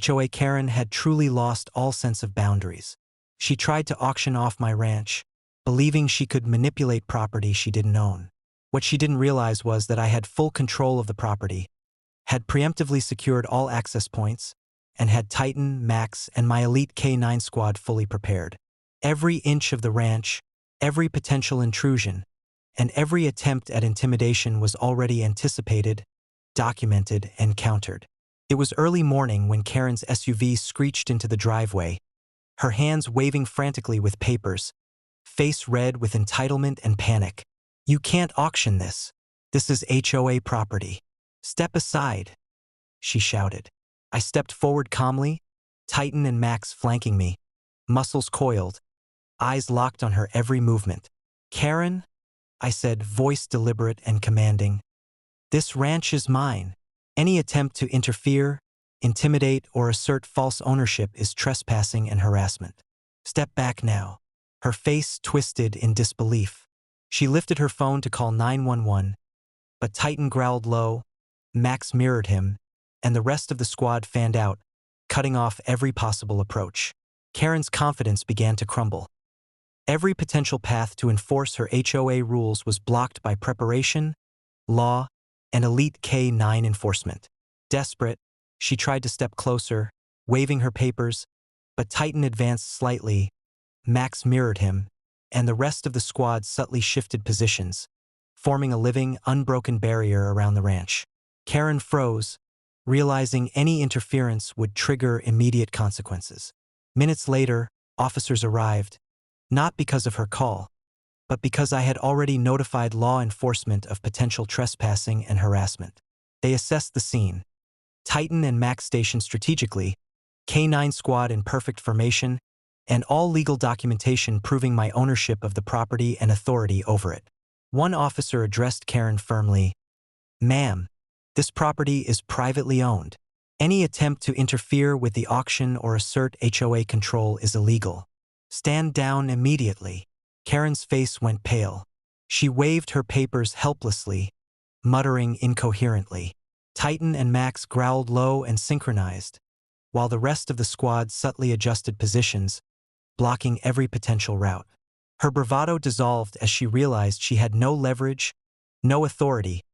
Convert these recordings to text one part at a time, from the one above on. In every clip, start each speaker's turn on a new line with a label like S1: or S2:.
S1: HOA Karen had truly lost all sense of boundaries. She tried to auction off my ranch, believing she could manipulate property she didn't own. What she didn't realize was that I had full control of the property, had preemptively secured all access points, and had Titan, Max, and my elite K9 squad fully prepared. Every inch of the ranch, every potential intrusion, and every attempt at intimidation was already anticipated, documented, and countered. It was early morning when Karen's SUV screeched into the driveway, her hands waving frantically with papers, face red with entitlement and panic. "You can't auction this. This is HOA property. Step aside," she shouted. I stepped forward calmly, Titan and Max flanking me, muscles coiled, eyes locked on her every movement. "Karen," I said, voice deliberate and commanding, "this ranch is mine. Any attempt to interfere, intimidate, or assert false ownership is trespassing and harassment. Step back now." Her face twisted in disbelief. She lifted her phone to call 911, but Titan growled low, Max mirrored him, and the rest of the squad fanned out, cutting off every possible approach. Karen's confidence began to crumble. Every potential path to enforce her HOA rules was blocked by preparation, law, and elite K9 enforcement. Desperate, she tried to step closer, waving her papers, but Titan advanced slightly, Max mirrored him, and the rest of the squad subtly shifted positions, forming a living, unbroken barrier around the ranch. Karen froze, realizing any interference would trigger immediate consequences. Minutes later, officers arrived, not because of her call, but because I had already notified law enforcement of potential trespassing and harassment. They assessed the scene. Titan and Max stationed strategically, K9 squad in perfect formation, and all legal documentation proving my ownership of the property and authority over it. One officer addressed Karen firmly, "Ma'am, this property is privately owned. Any attempt to interfere with the auction or assert HOA control is illegal. Stand down immediately." Karen's face went pale. She waved her papers helplessly, muttering incoherently. Titan and Max growled low and synchronized, while the rest of the squad subtly adjusted positions, blocking every potential route. Her bravado dissolved as she realized she had no leverage, no authority,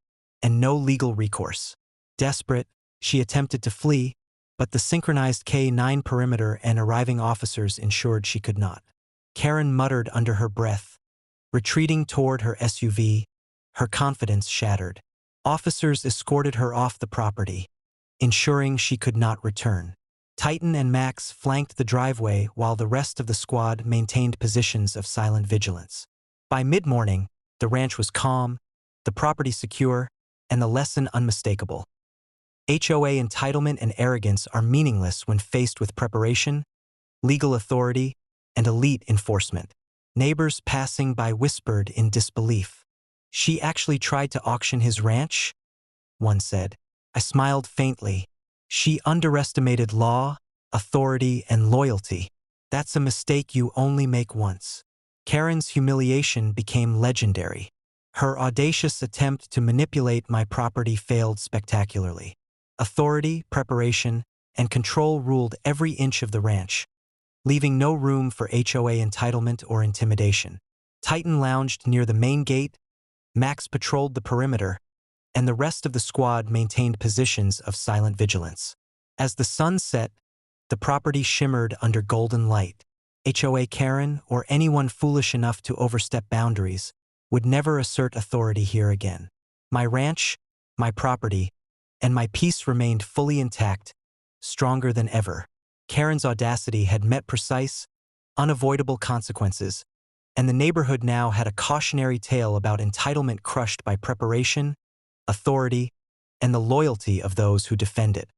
S1: and no legal recourse. Desperate, she attempted to flee, but the synchronized K9 perimeter and arriving officers ensured she could not. Karen muttered under her breath, retreating toward her SUV, her confidence shattered. Officers escorted her off the property, ensuring she could not return. Titan and Max flanked the driveway while the rest of the squad maintained positions of silent vigilance. By mid-morning, the ranch was calm, the property secure, and the lesson unmistakable. HOA entitlement and arrogance are meaningless when faced with preparation, legal authority, and elite enforcement. Neighbors passing by whispered in disbelief. "She actually tried to auction his ranch?" one said. I smiled faintly. "She underestimated law, authority, and loyalty. That's a mistake you only make once." Karen's humiliation became legendary. Her audacious attempt to manipulate my property failed spectacularly. Authority, preparation, and control ruled every inch of the ranch, leaving no room for HOA entitlement or intimidation. Titan lounged near the main gate, Max patrolled the perimeter, and the rest of the squad maintained positions of silent vigilance. As the sun set, the property shimmered under golden light. HOA Karen, or anyone foolish enough to overstep boundaries, would never assert authority here again. My ranch, my property, and my peace remained fully intact, stronger than ever. Karen's audacity had met precise, unavoidable consequences, and the neighborhood now had a cautionary tale about entitlement crushed by preparation, authority, and the loyalty of those who defend it.